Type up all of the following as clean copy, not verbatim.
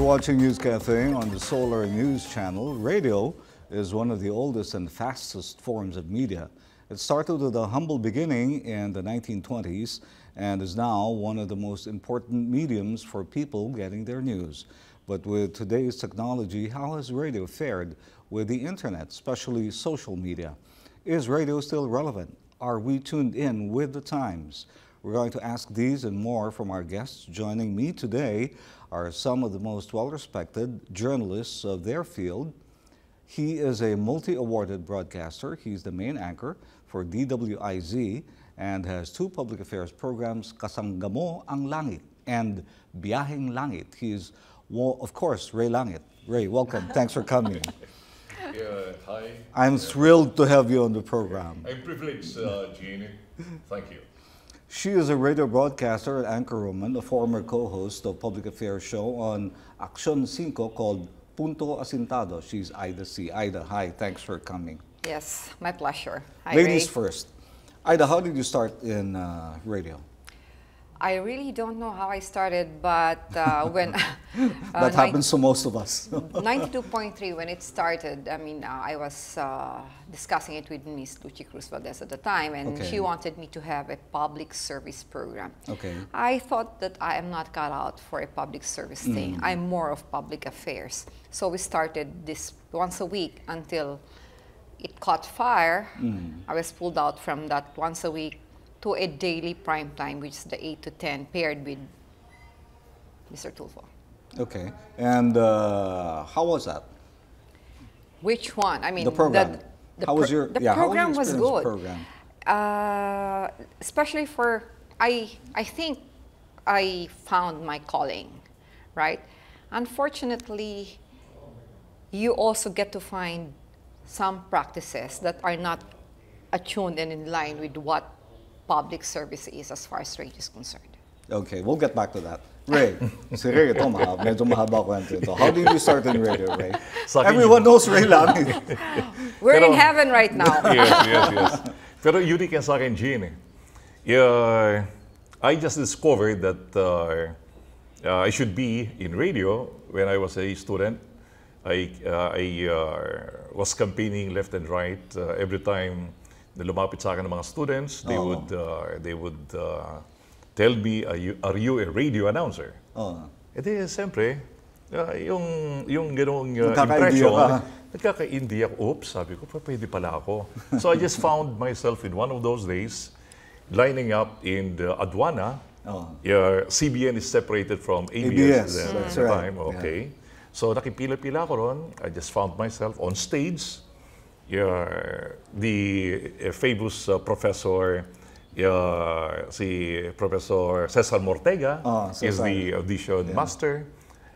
You're watching NewsCafe on the Solar News Channel. Radio is one of the oldest and fastest forms of media. It started with a humble beginning in the 1920s and is now one of the most important mediums for people getting their news. But with today's technology, how has radio fared with the internet, especially social media? Is radio still relevant? Are we tuned in with the times? We're going to ask these and more from our guests. Joining me today are some of the most well-respected journalists of their field. He is a multi-awarded broadcaster. He's the main anchor for DWIZ and has two public affairs programs, Kasanggamo ang Langit and Biyaheng Langit. He's, well, of course, Ray Langit. Ray, welcome. Thanks for coming. Hi. I'm thrilled to have you on the program. I'm privileged, Jeannie. Thank you. She is a radio broadcaster and anchorwoman, a former co-host of public affairs show on Aksyon 5 called Punto Asintado. She's Ida C. Ida, hi, thanks for coming. Yes, my pleasure. Hi, Ladies Ray. first. Ida, how did you start in radio? I really don't know how I started, but when... That happens to most of us. 92.3, when it started, I mean, I was discussing it with Miss Lucy Cruz Valdez at the time, and she wanted me to have a public service program. Okay. I thought that I am not cut out for a public service thing. I'm more of public affairs. So we started this once a week until it caught fire. I was pulled out from that once a week to a daily prime time, which is the 8 to 10, paired with Mr. Tulfo. Okay. And how was that? Which one? I mean, the program. How was your program was good. Program? Especially for, I think I found my calling, right? Unfortunately, you also get to find some practices that are not attuned and in line with what public service is as far as radio is concerned. Okay, we'll get back to that. Ray, si Ray, ito medyo mahaba kwento ito. How did you start in radio, Ray? Everyone knows Ray Langit. We're in heaven right now. Yes. Pero unique yan sa akin, Jean. I just discovered that I should be in radio when I was a student. I was campaigning left and right every time na lumapit sa akin ng mga students, they would tell me, are you a radio announcer? E di, siyempre, yung gano'ng impression, nagkaka-indie ako. Oops, sabi ko, pwede pala ako. So I just found myself in one of those days, lining up in the Aduana. CBN is separated from ABS at the time. Okay. So nakipila-pila ko ron. I just found myself on stage. The famous professor, si Professor Cesar Mortega is the audition master.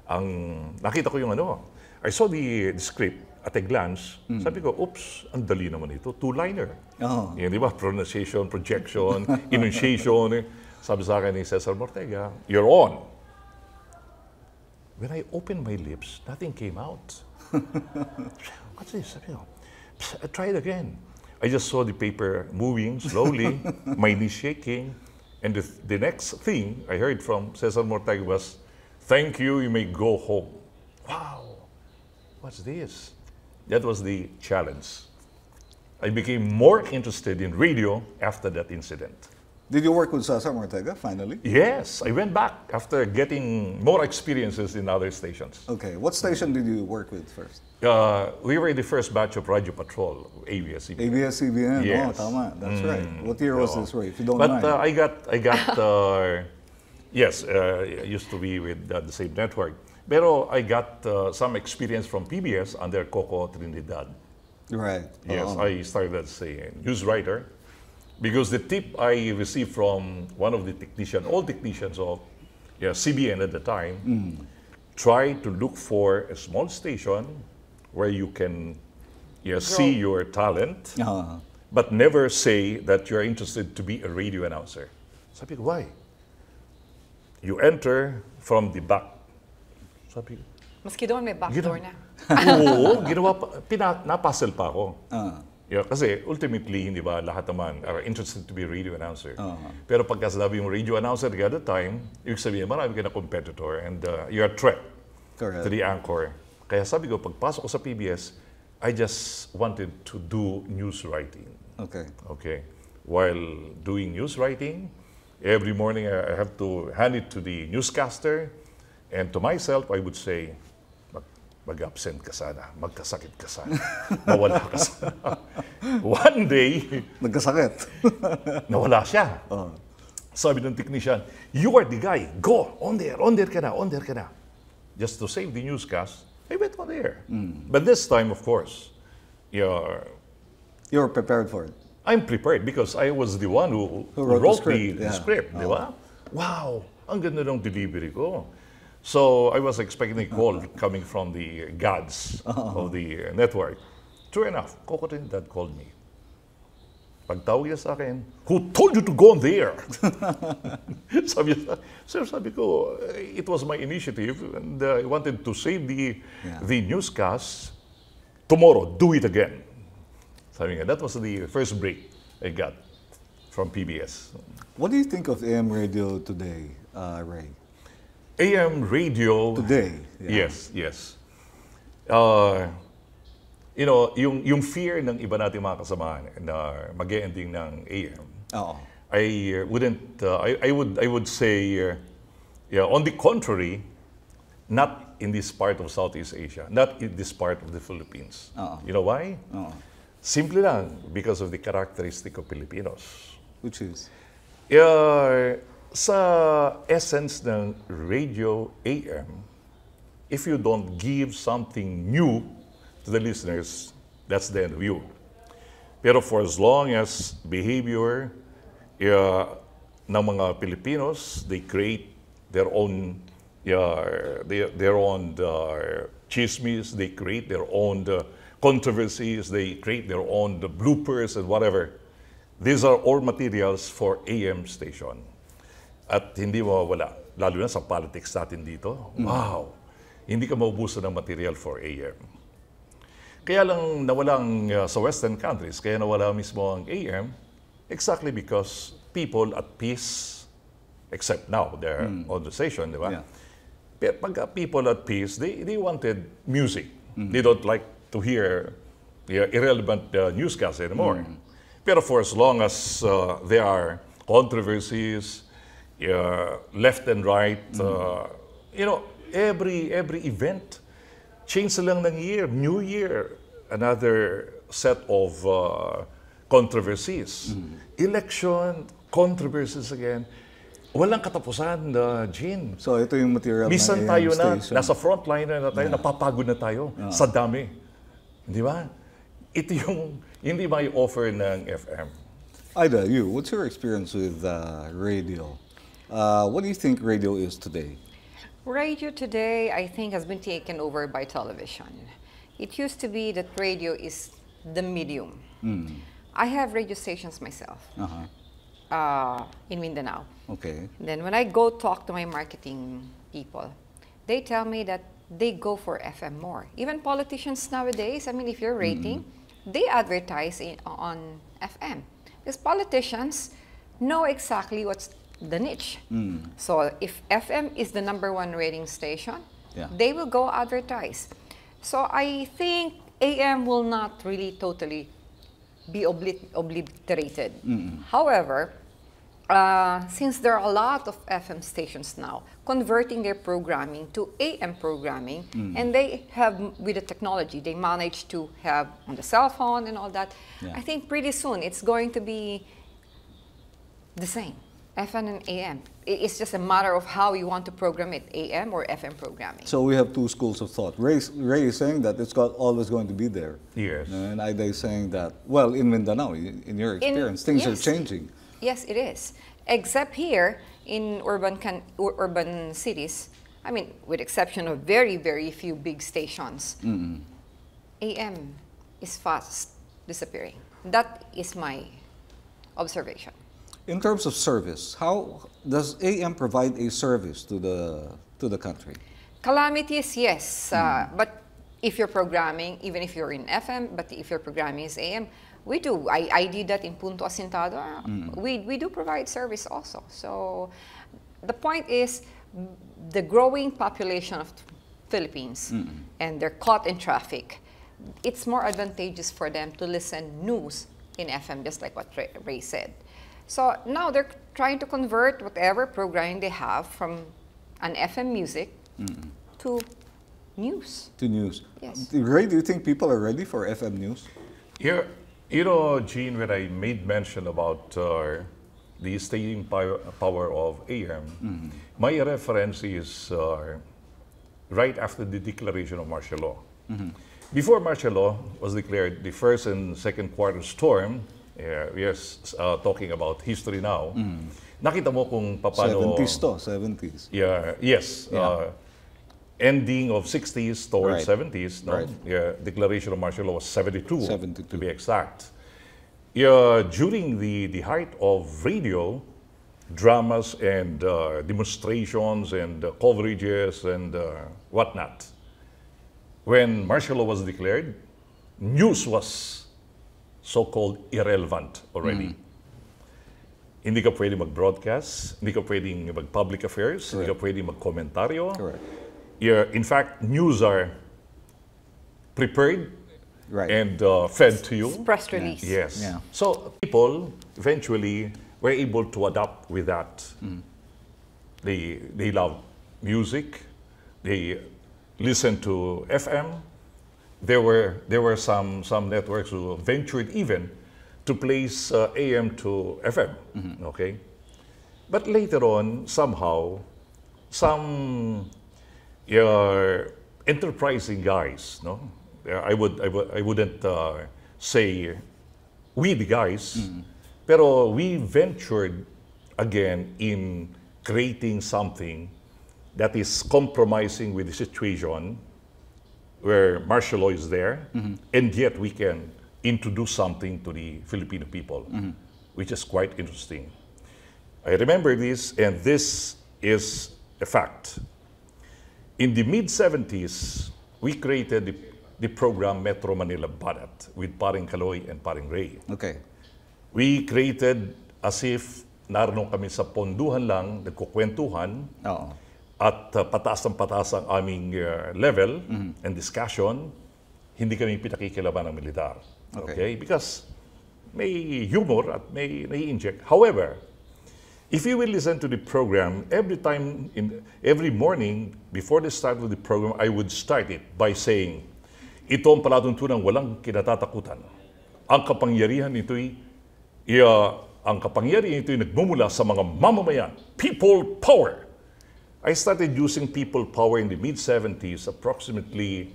Nakita ko yung I saw the script at a glance. Sabi ko, oops, ang dali naman ito. Two-liner. Yan, di ba? Pronunciation, projection, enunciation. Sabi sa akin ni Cesar Mortega, you're on. When I opened my lips, nothing came out. What's this? Sabi ko, I tried again. I just saw the paper moving slowly, my knees shaking, and the next thing I heard from Cesar Mortega was, thank you, you may go home. Wow, what's this? That was the challenge. I became more interested in radio after that incident. Did you work with Cesar Mortega finally? Yes, I went back after getting more experiences in other stations. Okay, what station did you work with first? We were the first batch of Radio Patrol, ABS-CBN. ABS-CBN, yes. Tama, that's right. What year was this, Ray, if you don't mind? But I got yes, I used to be with the same network. Pero I got some experience from PBS under Coco Trinidad. Right. Yes, I started as a news writer. Because the tip I received from one of the old technicians of CBN at the time, try to look for a small station where you can see your talent, but never say that you're interested to be a radio announcer. Sabi ko, why? You enter from the back. Sabi ko, maski doon may backdoor na. Oo, napuzzle pa ako. Kasi ultimately, hindi ba, lahat naman are interested to be a radio announcer. Pero pagka sabi yung radio announcer at the time, ibig sabihin, marami ka na competitor and you're a threat. Correct. to the anchor. Kaya sabi ko, pagpasok ko sa PBS, I just wanted to do news writing. Okay. Okay. While doing news writing, every morning I have to hand it to the newscaster, and to myself, I would say, mag-absent ka sana, magkasakit ka sana, mawala ka sana. One day, Nagkasakit. nawala siya. Sabi ng technician, you are the guy, go, on there ka na, on there ka na. Just to save the newscast, I went on there. But this time, of course, You're prepared for it. I'm prepared because I was the one who wrote the wrote script, the yeah. script, di ba? Wow, ang ganda ng delivery ko. So I was expecting a call coming from the gods of the network. True enough, Coco Trinidad called me. Pagtawag niya sa akin, who told you to go on there? sabi ko, it was my initiative and I wanted to save the newscast. Tomorrow, do it again. Sabi nga, that was the first break I got from PBS. What do you think of AM radio today, Ray? AM radio. Today? Yeah. Yes. Yung fear ng iba nating mga kasamahan na mag-ending ng AM. Oo. I would say, on the contrary, not in this part of Southeast Asia, not in this part of the Philippines. You know why? Simple lang, because of the characteristic of Filipinos. Which is? Sa essence ng radio AM, if you don't give something new to the listeners, that's the end of you. Pero for as long as behavior ng mga Filipinos, they create their own chismes, they create their own controversies, they create their own bloopers and whatever. These are all materials for AM station. At hindi mawawala, lalo na sa politics natin dito. Wow! Hindi ka maubusan ng material for AM. Kaya lang nawalang sa Western countries, kaya nawala mismo ang AM, exactly because people at peace, except now, they're on the station, di ba? Yeah. Pagka people at peace, they wanted music. They don't like to hear irrelevant newscasts anymore. Pero for as long as there are controversies, left and right, every event, change lang ng year, new year, another set of controversies. Election, controversies again. Walang katapusan, Gene. So ito yung material Minsan ng AM tayo na, station. nasa frontliner na tayo, napapagod na tayo sa dami. Di ba? Ito yung hindi may offer ng FM. Ida, what's your experience with radio? What do you think radio is today? Radio today, I think, has been taken over by television. It used to be that radio is the medium. I have radio stations myself in Mindanao. Okay. Then when I go talk to my marketing people, they tell me that they go for FM more. Even politicians nowadays, I mean, if you're rating, they advertise on FM. Because politicians know exactly what's the niche. So if FM is the #1 rating station, they will go advertise. So I think AM will not really totally be obliterated. However, since there are a lot of FM stations now converting their programming to AM programming, and they have, with the technology, they manage to have on the cell phone and all that, I think pretty soon it's going to be the same, FM and AM. It's just a matter of how you want to program it, AM or FM programming. So we have two schools of thought. Ray is saying that it's always going to be there. Yes. And Ida is saying that, well, in Mindanao, in your experience, things are changing. Yes, it is. Except here in urban cities, I mean, with exception of very, very few big stations, AM is fast disappearing. That is my observation. In terms of service, how does AM provide a service to the country? Calamities, yes. But if you're programming, even if you're in FM, but if your programming is AM, we do. I did that in Punto Asintado. We do provide service also. So the point is, the growing population of Philippines and they're caught in traffic, it's more advantageous for them to listen news in FM, just like what Ray said. So now they're trying to convert whatever programming they have from an FM music to news. To news. Yes. Ray, do you think people are ready for FM news? Yeah, you know, Gene, when I made mention about the staying power of AM, my reference is right after the declaration of martial law. Before martial law was declared, the first and second quarter storm, we are talking about history now, nakita mo kung paano... 70s to, 70s. Yeah, yes. Yeah. Ending of 60s towards Right. 70s, no? Right. Yeah, declaration of martial law was 72, 72. to be exact. Yeah, during the height of radio, dramas and demonstrations and coverages and whatnot, when martial law was declared, news was so-called irrelevant already. Hindi ka pwede mag-broadcast, hindi ka pwedeng mag-public affairs, hindi ka pwedeng mag-komentaryo. Correct. Yeah, in fact, news are prepared and fed to you. Press release. Yes. Yeah. So people eventually were able to adapt with that. They love music. They listen to FM. There were some networks who ventured even to place AM to FM. Okay, but later on somehow some enterprising guys, no, I wouldn't say we the guys, pero we ventured again in creating something that is compromising with the situation where martial law is there, and yet we can introduce something to the Filipino people, which is quite interesting. I remember this, and this is a fact. In the mid-70s, we created the program Metro Manila Banat with Paring Kaloy and Paring Ray. Okay. We created as if naroon kami sa ponduhan lang, nagkukwentuhan, at pataas ng pataas ang aming level and discussion, hindi kami pinakikilaban ng militar. Okay? Because may humor at may inject. However, if you will listen to the program, every morning, before the start of the program, I would start it by saying, ito ang palatuntunang walang kinatatakutan. Ang kapangyarihan nito'y nagmumula sa mga mamamayan. People power. I started using people power in the mid-70s, approximately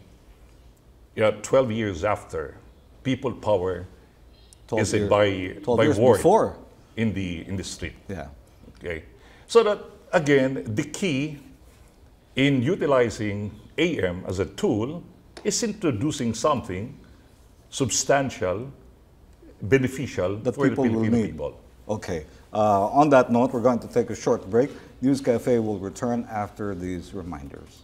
12 years after. People power is by word before. in the street. Yeah. Okay. So that again, the key in utilizing AM as a tool is introducing something substantial, beneficial That for the people will Filipino need. people. Okay. On that note, we're going to take a short break. NEWSCAFE will return after these reminders.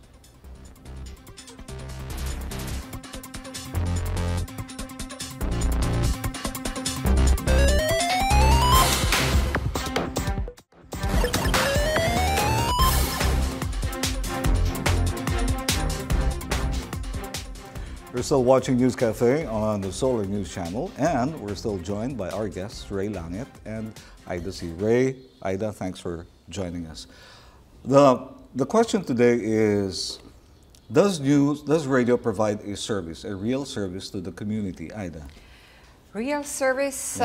You're still watching NEWSCAFE on the Solar News Channel, and we're still joined by our guests, Ray Langit and Ida C. Ray, Ida, thanks for joining us. The question today is, does radio provide a service, a real service to the community, Ida? Real service,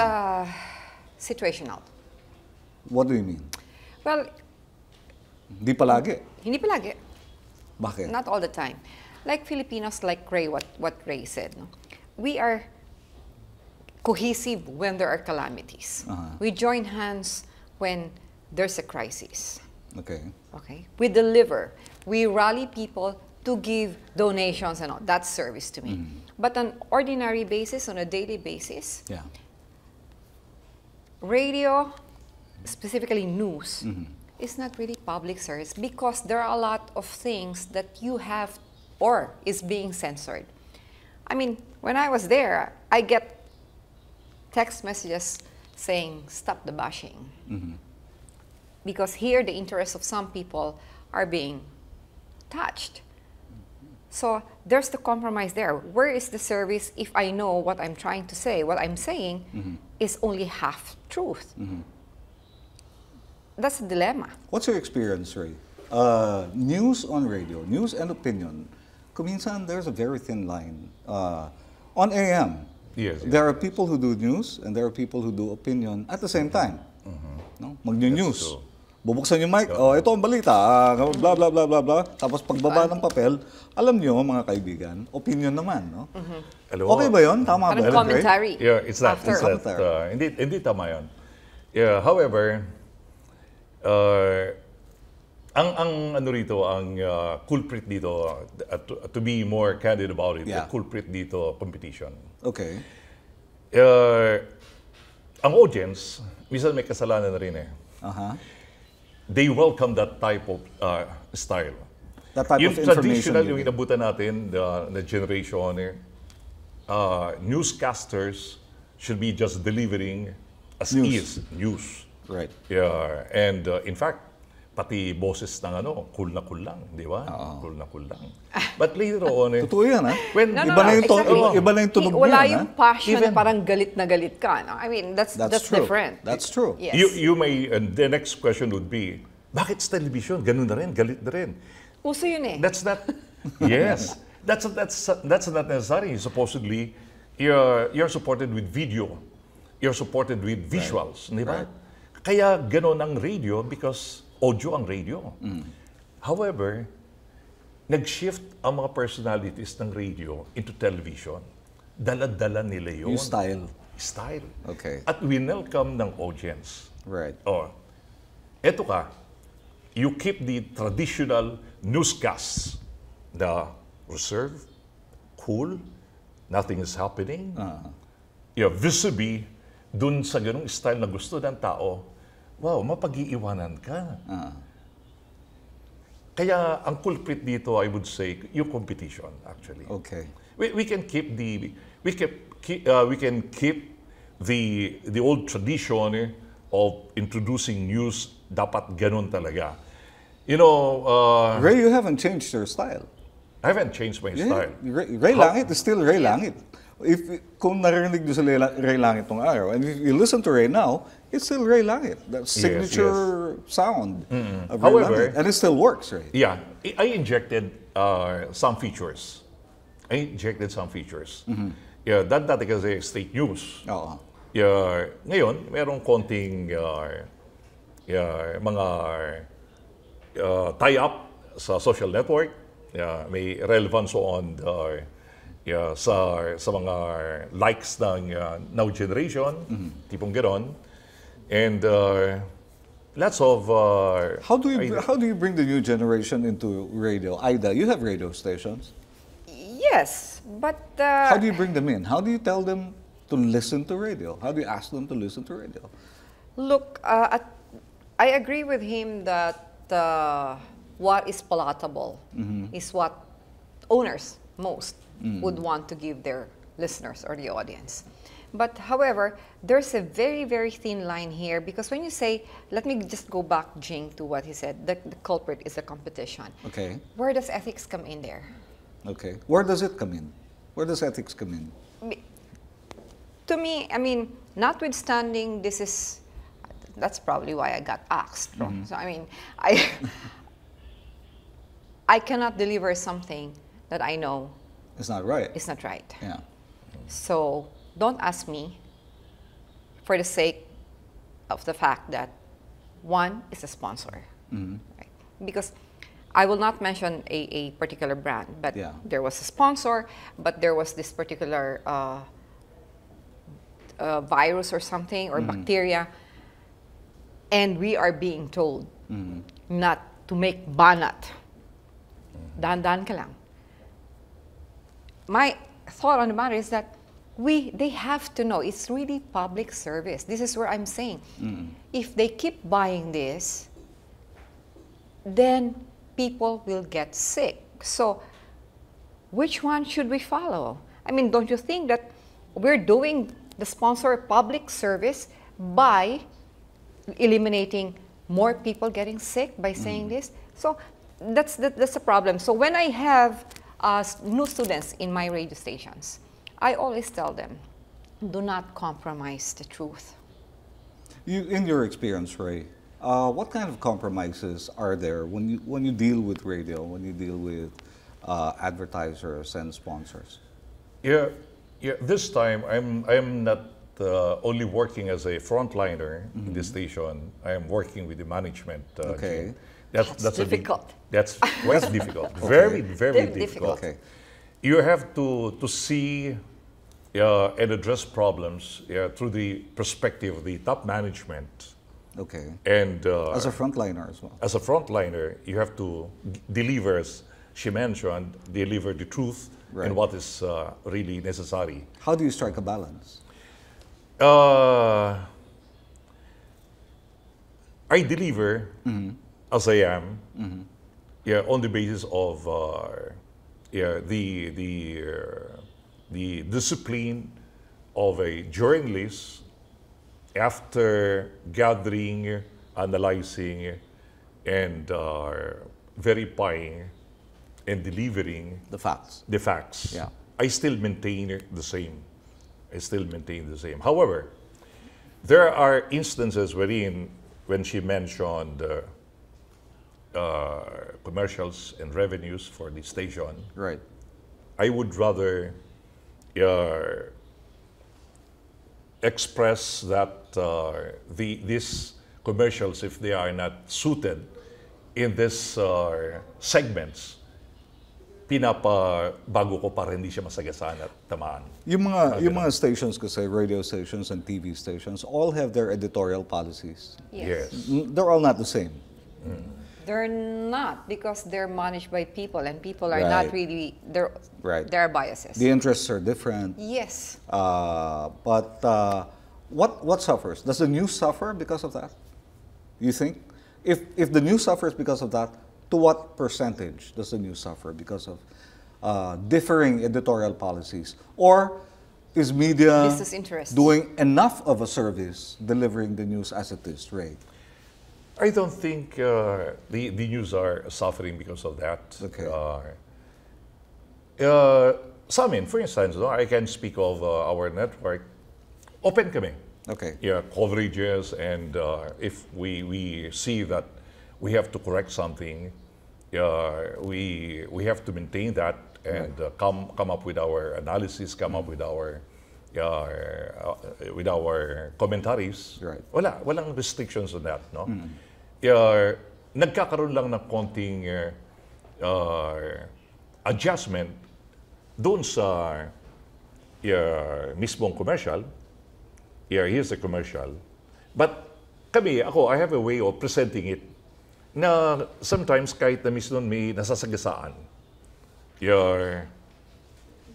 situational. What do you mean? Well, Hindi palagi. hindi palagi. Bakit? Not all the time. Like Filipinos, like Ray, what Ray said, no? We are cohesive when there are calamities. We join hands when there's a crisis. Okay. Okay. We deliver. We rally people to give donations and all. That's service to me. But on ordinary basis, on a daily basis, Yeah. radio, specifically news, is not really public service because there are a lot of things that you have or is being censored. I mean, when I was there, I get text messages saying, stop the bashing. Because here the interests of some people are being touched. So there's the compromise there. Where is the service if I know what I'm trying to say, what I'm saying is only half truth? That's a dilemma. What's your experience, Ray? News on radio, news and opinion. Kuminsan, there's a very thin line. On AM, Yes, there are people who do news and there are people who do opinion at the same time. No? Mag-news. true. Bubuksan yung mic, oh, ito ang balita, blah, blah, blah, blah, blah. Tapos pagbaba ng papel, alam nyo, mga kaibigan, opinion naman, no? Alam mo, Okay ba yun? Tama ba? Parang yun, Ray? commentary. Yeah, it's not. After. It's not hindi tama yun. Yeah, however, ang ano rito, ang culprit dito, to be more candid about it, Yeah. the culprit dito, competition. Okay. Ang audience, minsan may kasalanan na rin eh. Uh-huh. They welcome that type of style. That type Yung of information. traditional, you yung mean. inabutan natin, the generation, newscasters should be just delivering as News. is, news. Right. Yeah, and in fact, pati boses ng cool na cool lang, di ba? Cool na cool lang. But later on, Totoo yan, ha? when No, no, Iba na yung exactly. iba na yung tunog Wala niyan, yung ha? passion Even- na parang galit na galit ka. No? I mean, that's true. different. That's true. Yes. you may, and the next question would be, bakit sa television? Ganun na rin, galit na rin. Uso yun eh. That's not, yes, that's not necessary. Supposedly, you're supported with video. You're supported with visuals, di ba? Right. Kaya ganon ang radio because audio ang radio. However, nag-shift ang mga personalities ng radio into television. Dala-dala nila yun. Yung style. Style. Okay. At winelcome ng audience. Right. Oh, eto ka, you keep the traditional newscasts, the reserved, cool, nothing is happening. Visibly, dun sa ganung style na gusto ng tao, wow, mapag-iiwanan ka. Kaya ang culprit dito, I would say, yung competition, actually. Okay. We can keep the old tradition of introducing news. Dapat ganun talaga. You know, Ray, you haven't changed your style. I haven't changed my style. Ray Langit is still Ray Langit. Kung narinig nyo sa Ray Langit tong araw, and if you listen to Ray now, it's still Ray Langit. That's signature sound of Ray However, Langit. And it still works, Ray. Yeah, I injected some features. Yeah, dati kasi state news. Oo. Yeah, ngayon, merong konting mga tie-up sa social network. Yeah, may relevance on sa mga likes ng now generation, tipong ganon. And lots of How do you bring the new generation into radio? Ida, you have radio stations. Yes, but How do you bring them in? How do you tell them to listen to radio? How do you ask them to listen to radio? look, I agree with him that what is palatable is what owners most would want to give their listeners or the audience. But however, there's a very, very thin line here because when you say, let me just go back, Jing, to what he said, the culprit is the competition. Okay. Where does ethics come in there? Okay. Where does it come in? Where does ethics come in? To me, I mean, notwithstanding, that's probably why I got axed. So I mean, I cannot deliver something that I know It's not right. is not right. Yeah. So don't ask me for the sake of the fact that one is a sponsor. Right? Because I will not mention a particular brand, but Yeah. there was a sponsor, but there was this particular virus or something or bacteria, and we are being told not to make banat. Dahan-dahan ka lang. My thought on the matter is that they have to know it's really public service. This is where I'm saying, if they keep buying this, then people will get sick. So, which one should we follow? I mean, don't you think that we're doing the sponsor public service by eliminating more people getting sick by saying this? So that's the problem. So when I have new students in my radio stations, I always tell them, do not compromise the truth. In your experience, Ray, what kind of compromises are there when you deal with radio, when you deal with advertisers and sponsors? Yeah, yeah. This time I'm not only working as a frontliner in the station. I am working with the management. Okay. That's difficult. That's quite difficult. Very, very difficult. Okay. You have to see and address problems through the perspective of the top management. Okay. And As a frontliner as well. as a frontliner, you have to deliver, as she mentioned, deliver the truth Right. and what is really necessary. How do you strike a balance? I deliver as I am, on the basis of the discipline of a journalist after gathering, analyzing, and verifying and delivering The facts. the facts. Yeah. I still maintain the same. I still maintain the same. However, there are instances wherein, when she mentioned commercials and revenues for the station, Right. I would rather express that these commercials, if they are not suited in this segments, bago ko para hindi siya masagasaan at tamaan. Yung mga stations kasi, radio stations and TV stations, all have their editorial policies. Yes. They're all not the same. They're not, because they're managed by people, and people are Right. not really, there are biases. The interests are different. Yes. But what suffers? Does the news suffer because of that? You think? If the news suffers because of that, to what percentage does the news suffer because of differing editorial policies? Or is media Business interests. doing enough of a service delivering the news as it is, Ray? I don't think the news are suffering because of that. Okay. Some, for instance, no, I can speak of our network. Open kami. Okay. Yeah, coverages, and if we see that we have to correct something, we have to maintain that and come up with our analysis, come up with our commentaries. Right. Walang restrictions on that, no? Nagkakaroon lang ng konting adjustment doon sa mismong commercial. Here's a commercial. But I have a way of presenting it na sometimes kahit na mismo may nasasagasaan,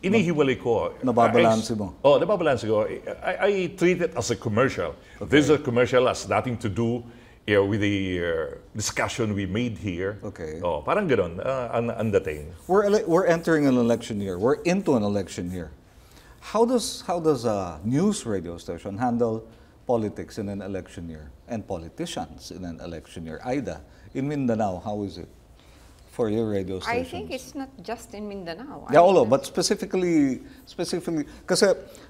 inihiwalay ko. Nababalanse mo. Nababalanse ko. I treat it as a commercial. Okay. This is a commercial, has nothing to do with the discussion we made here. Okay. Parang gano'n ang dating. We're entering an election year. We're into an election year. How does a news radio station handle politics in an election year and politicians in an election year? Ida, in Mindanao, how is it for your radio I stations? think it's not just in Mindanao. Yeah, although, but specifically, because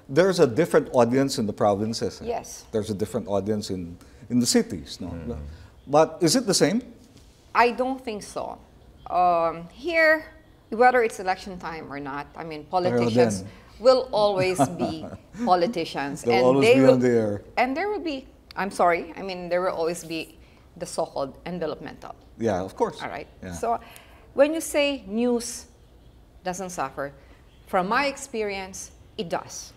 there's a different audience in the provinces. Yes. There's a different audience in the cities, no? But is it the same? I don't think so. Here, whether it's election time or not, I mean, politicians will always be politicians. They'll always be on the air. And there will be, I'm sorry, I mean, there will always be the so-called envelopmental. Yeah, of course. All right? Yeah. So when you say news doesn't suffer, from my experience, it does.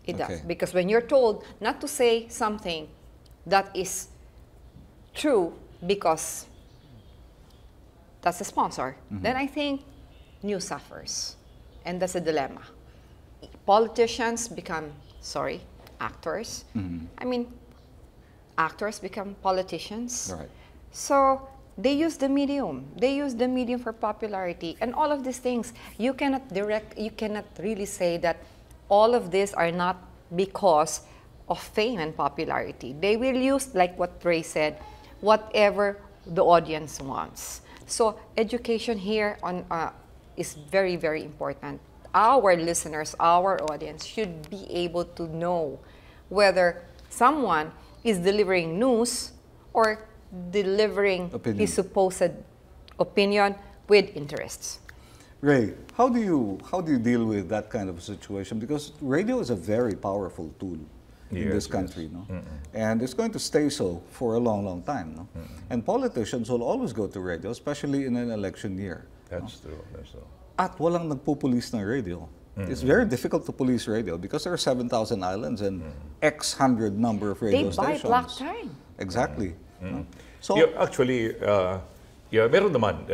It does. Okay. Because when you're told not to say something that is true because that's a sponsor, then I think news suffers. And that's a dilemma. Politicians become, actors. I mean, actors become politicians. Right. So they use the medium. They use the medium for popularity. And all of these things, you cannot really say that all of these are not because of fame and popularity. They will use, like what Ray said, whatever the audience wants. So education here on is very, very important. Our listeners, our audience should be able to know whether someone is delivering news or delivering his supposed opinion with interests. Ray, how do you deal with that kind of situation? Because radio is a very powerful tool in this country, no? And it's going to stay so for a long, long time, no? And politicians will always go to radio, especially in an election year. That's true. That's true. At walang nagpupulis ng radio. It's very difficult to police radio because there are 7,000 islands and X hundred number of radio stations. They buy block time. Exactly. So Yeah, actually, meron naman,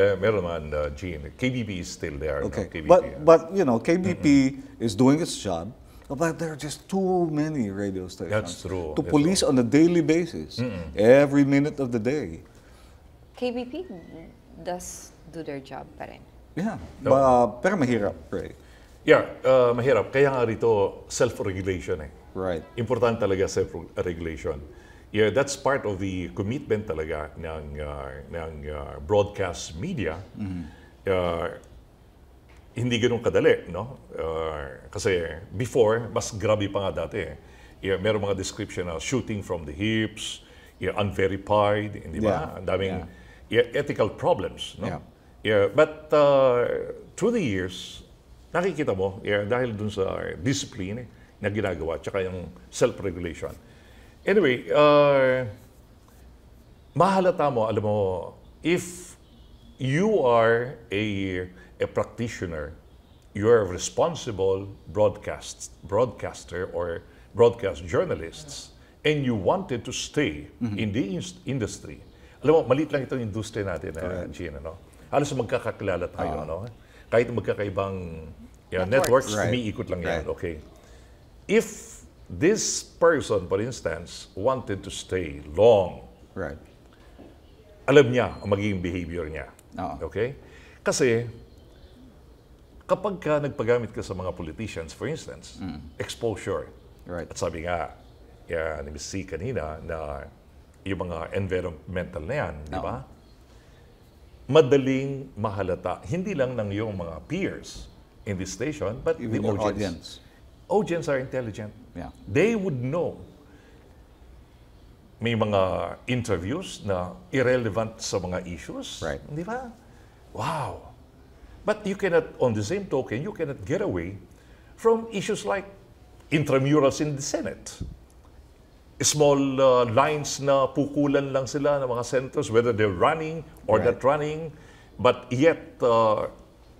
Gene. KBP is still there. okay, no? KBP, but you know, KBP is doing its job, but there are just too many radio stations. That's true. To That's police on a daily basis, every minute of the day. KBP does do their job pa rin. Yeah, pero mahirap, Ray. Yeah, mahirap. Kaya nga rito, self-regulation eh. Right. Importante talaga self-regulation. Yeah, that's part of the commitment talaga ng broadcast media. Hindi ganun kadali, no? Kasi before, mas grabe pa nga dati eh. Yeah, meron mga description na shooting from the hips, unverified, hindi ba? Ang daming ethical problems, no? Yeah, but through the years, nakikita mo, dahil dun sa discipline na ginagawa, tsaka yung self-regulation. Anyway, mahalata mo, alam mo, if you are a practitioner, you are a responsible broadcaster or broadcast journalists, and you wanted to stay in the industry. Alam mo, maliit lang itong industry natin, Gina, no? Halos magkakakilala tayo, no? Kahit magkakaibang networks, umiikot lang yan, okay? If this person, for instance, wanted to stay long, alam niya ang magiging behavior niya, okay? Kasi, kapag ka nagpagamit ka sa mga politicians, for instance, exposure, at sabi nga, ni Ms. C kanina, na yung mga environmental na yan, di ba? Madaling mahalata, hindi lang ng yung mga peers in this station, but even the audience. Audience are intelligent. They would know. May mga interviews na irrelevant sa mga issues, di ba? Wow! But you cannot, on the same token, you cannot get away from issues like intramurals in the Senate. Small lines na pukulan lang sila ng mga senators, whether they're running or not running, but yet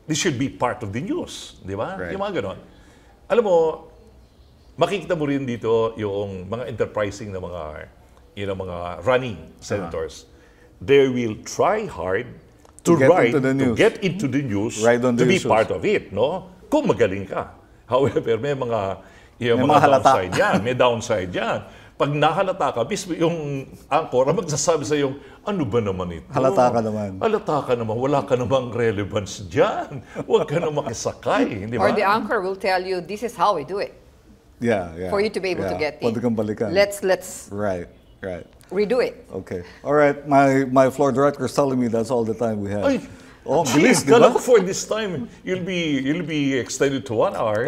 this should be part of the news, di ba? Yung mga ganon. Alam mo, makikita mo rin dito yung mga enterprising na mga, mga running senators. They will try hard to get into the news, to be part of it, no? Kung magaling ka. However, may mga downside yan. May downside yan. Pag nahalata ka, mismo yung anchor, magsasabi sa iyo, ano ba naman ito? Halata ka naman. Halata ka naman. Wala ka namang relevance dyan. Huwag ka namang makisakay. Di ba? Or the anchor will tell you, this is how we do it. For you to be able to get in. Let's redo it. Okay. All right. My floor director is telling me that's all the time we have. Ay, oh, bilis, di ba? For this time, you'll be extended to 1 hour.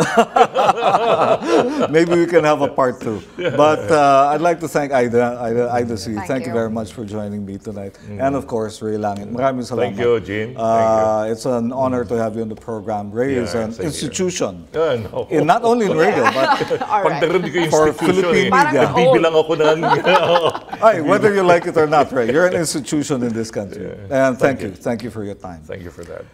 Maybe we can have a part 2. But I'd like to thank Ida C. Thank you very much for joining me tonight. And of course, Ray Langit. Maraming salamat. Thank you, Gene. It's an honor to have you on the program. Ray is an institution. No. Not only in radio, but for Philippine media. Bibilang ako ng... Whether you like it or not, Ray, you're an institution in this country. And thank you. Thank you for your time. Thank you for that.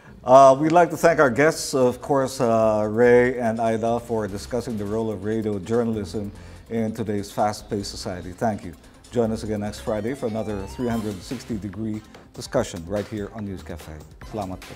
We'd like to thank our guests, of course, Ray and Ida, for discussing the role of radio journalism in today's fast-paced society. Thank you. Join us again next Friday for another 360-degree discussion right here on NewsCafe. Salamat po.